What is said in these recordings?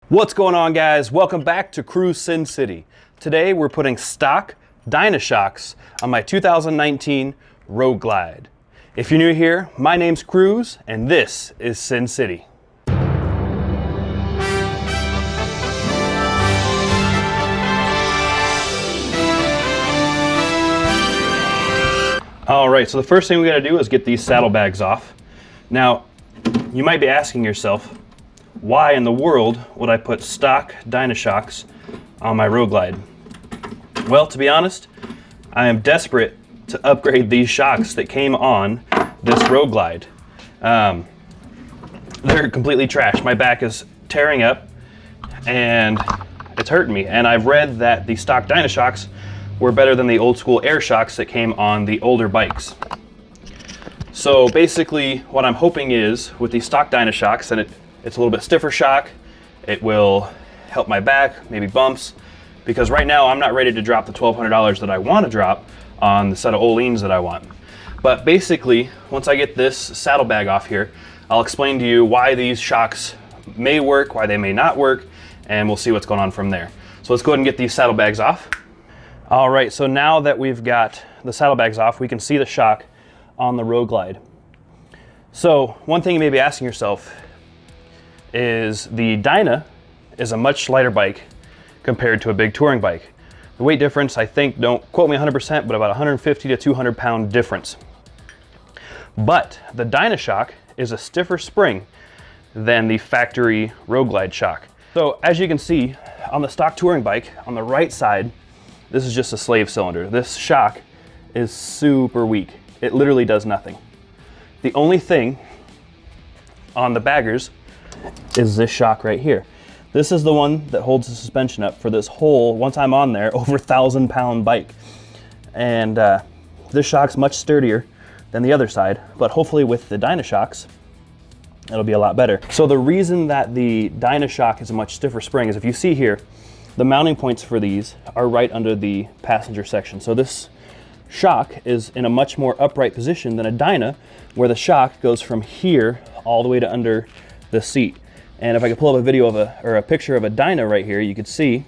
What's going on, guys? Welcome back to Cruise Sin City. Today we're putting stock Dynashocks on my 2019 Road Glide. If you're new here, my name's Cruz and this is Sin City. All right, so the first thing we gotta do is get these saddlebags off. Now, you might be asking yourself, why in the world would I put stock Dynashocks on my Road Glide? Well, to be honest, I am desperate to upgrade these shocks that came on this Road Glide. They're completely trashed. My back is tearing up and it's hurting me. And I've read that the stock Dynashocks were better than the old school air shocks that came on the older bikes. So basically what I'm hoping is with these stock Dynashocks, and it's a little bit stiffer shock, it will help my back, maybe bumps, because right now I'm not ready to drop the $1,200 that I want to drop on the set of Öhlins that I want. But basically, once I get this saddlebag off here, I'll explain to you why these shocks may work, why they may not work, and we'll see what's going on from there. So let's go ahead and get these saddlebags off. All right, so now that we've got the saddlebags off, we can see the shock on the Road Glide. So one thing you may be asking yourself is the Dyna is a much lighter bike compared to a big touring bike. The weight difference, I think, don't quote me 100%, but about 150 to 200 pound difference. But the Dynashock is a stiffer spring than the factory Road Glide shock. So as you can see on the stock touring bike, on the right side, this is just a slave cylinder. This shock is super weak. It literally does nothing. The only thing on the baggers is this shock right here. This is the one that holds the suspension up for this whole, once I'm on there, over 1,000 pound bike. And this shock's much sturdier than the other side, but hopefully with the Dynashocks, it'll be a lot better. So the reason that the Dynashock is a much stiffer spring is if you see here, the mounting points for these are right under the passenger section. So this shock is in a much more upright position than a Dyna, where the shock goes from here all the way to under the seat. And if I could pull up a video of a picture of a Dyna right here, you could see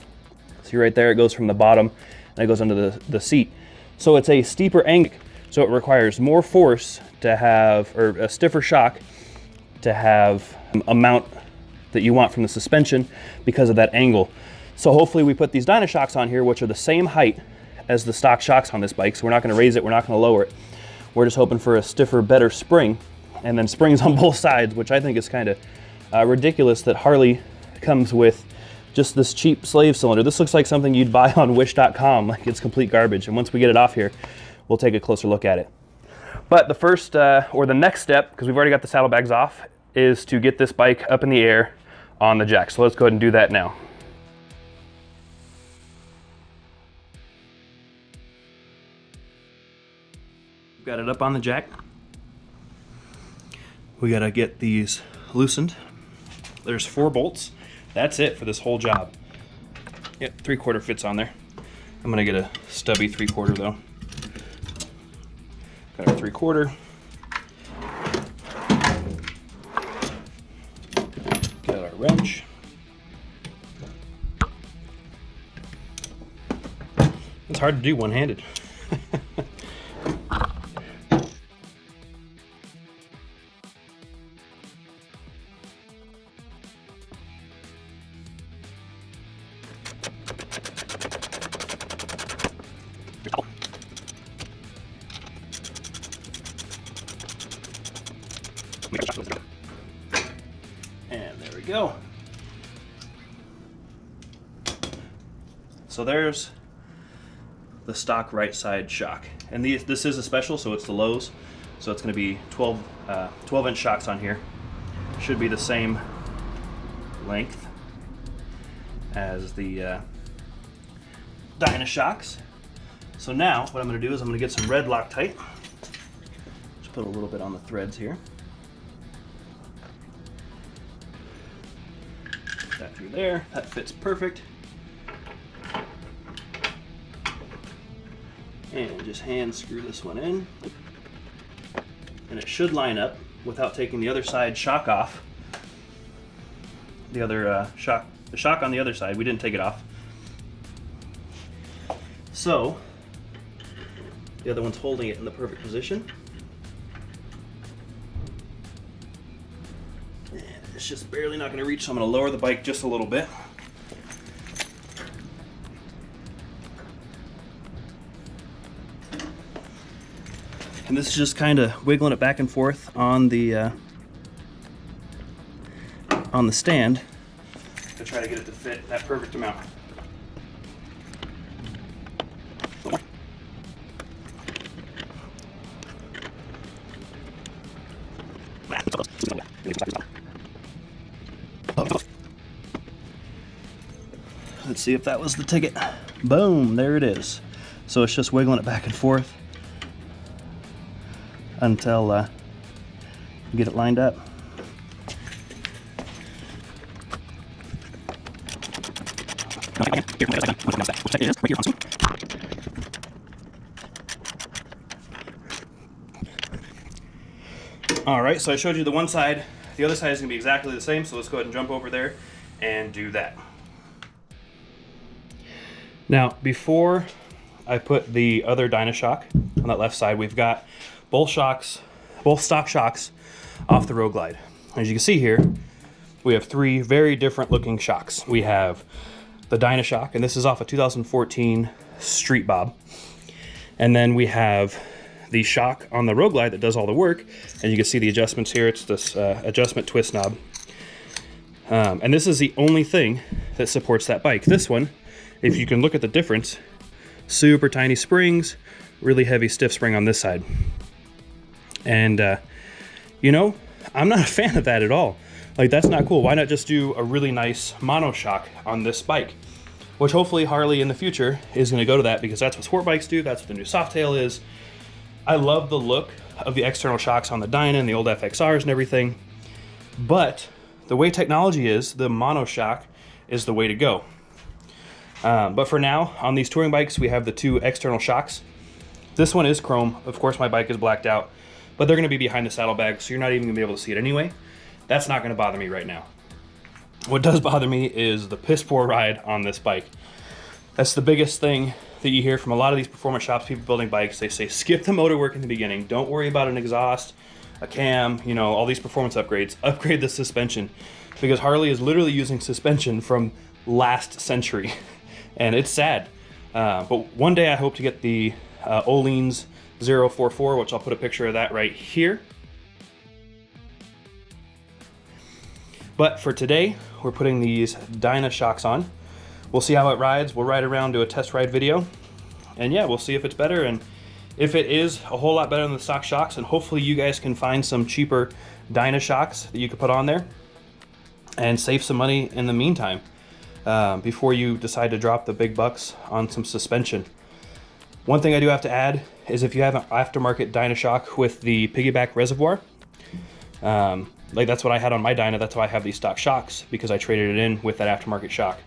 right there, it goes from the bottom and it goes under the seat. So it's a steeper angle, so it requires more force to have, or a stiffer shock to have amount that you want from the suspension because of that angle. So hopefully we put these Dynashocks on here, which are the same height as the stock shocks on this bike. So we're not gonna raise it, we're not gonna lower it. We're just hoping for a stiffer, better spring, and then springs on both sides, which I think is kind of ridiculous that Harley comes with just this cheap slave cylinder. This looks like something you'd buy on wish.com, like it's complete garbage. And once we get it off here, we'll take a closer look at it. But the first, or the next step, because we've already got the saddlebags off, is to get this bike up in the air on the jack. So let's go ahead and do that now. Got it up on the jack. We gotta get these loosened. There's 4 bolts. That's it for this whole job. Yep, 3/4 fits on there. I'm gonna get a stubby 3/4 though. Got our 3/4. Got our wrench. It's hard to do one-handed. And there we go. So there's the stock right side shock. And this is a special, so it's the Lowe's. So it's going to be 12-inch shocks on here. Should be the same length as the Dynashocks. So now what I'm going to do is I'm going to get some red Loctite. Just put a little bit on the threads here. Put that through there. That fits perfect. And just hand screw this one in. And it should line up without taking the other side shock off. The other shock the shock on the other side, we didn't take it off. So the other one's holding it in the perfect position. And it's just barely not gonna reach, so I'm gonna lower the bike just a little bit. And this is just kind of wiggling it back and forth on the stand to try to get it to fit that perfect amount. Let's see if that was the ticket. Boom, there it is. So it's just wiggling it back and forth until you get it lined up. All right, so I showed you the one side. The other side is gonna be exactly the same, so let's go ahead and jump over there and do that. Now, before I put the other Dynashock on that left side, we've got both stock shocks off the Road Glide. As you can see here, we have three very different looking shocks. We have the Dynashock, and this is off a 2014 Street Bob. And then we have the shock on the Road Glide that does all the work. And you can see the adjustments here. It's this adjustment twist knob. And this is the only thing that supports that bike. This one, if you can look at the difference, super tiny springs, really heavy stiff spring on this side. And, you know, I'm not a fan of that at all. Like, that's not cool. Why not just do a really nice mono shock on this bike? Which hopefully Harley in the future is gonna go to that, because that's what sport bikes do. That's what the new Softail is. I love the look of the external shocks on the Dyna and the old FXRs and everything. But the way technology is, the mono shock is the way to go. But for now, on these touring bikes, we have the two external shocks. This one is chrome. Of course, my bike is blacked out, but they're gonna be behind the saddlebag, so you're not even gonna be able to see it anyway. That's not gonna bother me right now. What does bother me is the piss poor ride on this bike. That's the biggest thing that you hear from a lot of these performance shops, people building bikes. They say, skip the motor work in the beginning. Don't worry about an exhaust, a cam, you know, all these performance upgrades. Upgrade the suspension, because Harley is literally using suspension from last century. And it's sad. But one day I hope to get the Öhlins 044, which I'll put a picture of that right here. But for today, we're putting these Dyna shocks on. We'll see how it rides. We'll ride around, do a test ride video. And yeah, we'll see if it's better. And if it is a whole lot better than the stock shocks, and hopefully you guys can find some cheaper Dyna shocks that you could put on there and save some money in the meantime. Before you decide to drop the big bucks on some suspension. One thing I do have to add is, if you have an aftermarket Dynashock with the piggyback reservoir, like that's what I had on my Dyna, that's why I have these stock shocks, because I traded it in with that aftermarket shock.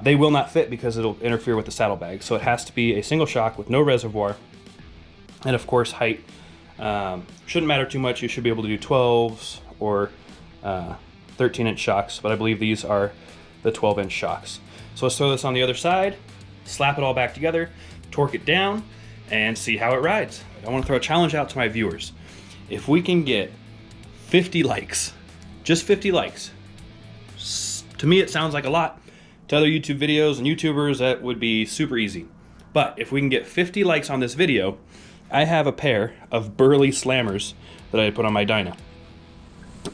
They will not fit because it'll interfere with the saddlebag, so it has to be a single shock with no reservoir. And of course, height shouldn't matter too much. You should be able to do 12s or 13-inch shocks, but I believe these are the 12-inch shocks. So let's throw this on the other side, slap it all back together, torque it down, and see how it rides. I want to throw a challenge out to my viewers. If we can get 50 likes, just 50 likes, to me it sounds like a lot. To other YouTube videos and YouTubers, that would be super easy. But if we can get 50 likes on this video, I have a pair of Burley Slammers that I put on my Dyna.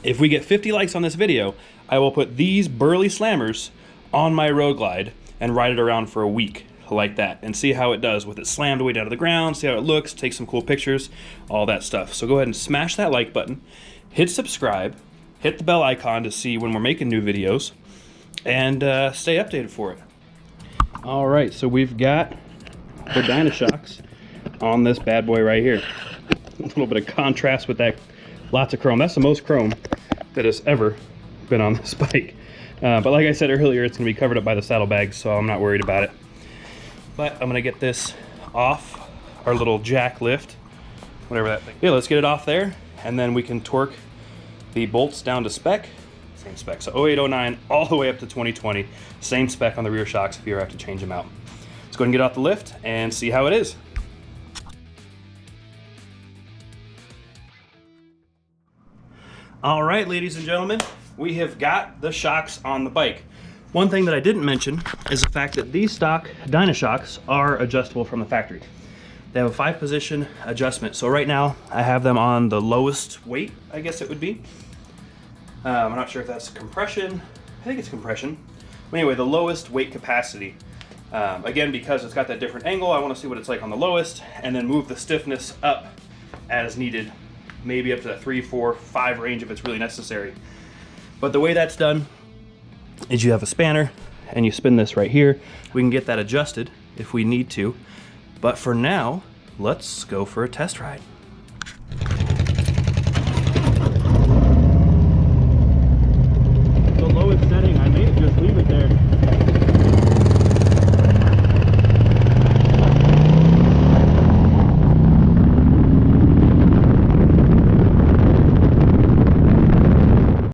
If we get 50 likes on this video, I will put these Burley Slammers on my Road Glide and ride it around for a week like that, and see how it does with it slammed way down to the ground, see how it looks, take some cool pictures, all that stuff. So go ahead and smash that like button, hit subscribe, hit the bell icon to see when we're making new videos, and stay updated for it. All right, so we've got the Dynashocks on this bad boy right here. A little bit of contrast with that, lots of chrome. That's the most chrome that has ever been on this bike. But like I said earlier, it's gonna be covered up by the saddlebags, so I'm not worried about it. But I'm gonna get this off our little jack lift, whatever that thing. Yeah, let's get it off there, and then we can torque the bolts down to spec same spec. So 0809 all the way up to 2020, same spec on the rear shocks if you ever have to change them out. Let's go ahead and get off the lift and see how it is. All right, ladies and gentlemen, we have got the shocks on the bike. One thing that I didn't mention is the fact that these stock Dynashocks are adjustable from the factory. They have a 5-position adjustment. So right now I have them on the lowest weight, I guess it would be. I'm not sure if that's compression. I think it's compression. But anyway, the lowest weight capacity. Again, because it's got that different angle, I want to see what it's like on the lowest and then move the stiffness up as needed, maybe up to the 3, 4, 5 range if it's really necessary. But the way that's done is you have a spanner and you spin this right here. We can get that adjusted if we need to. But for now, let's go for a test ride.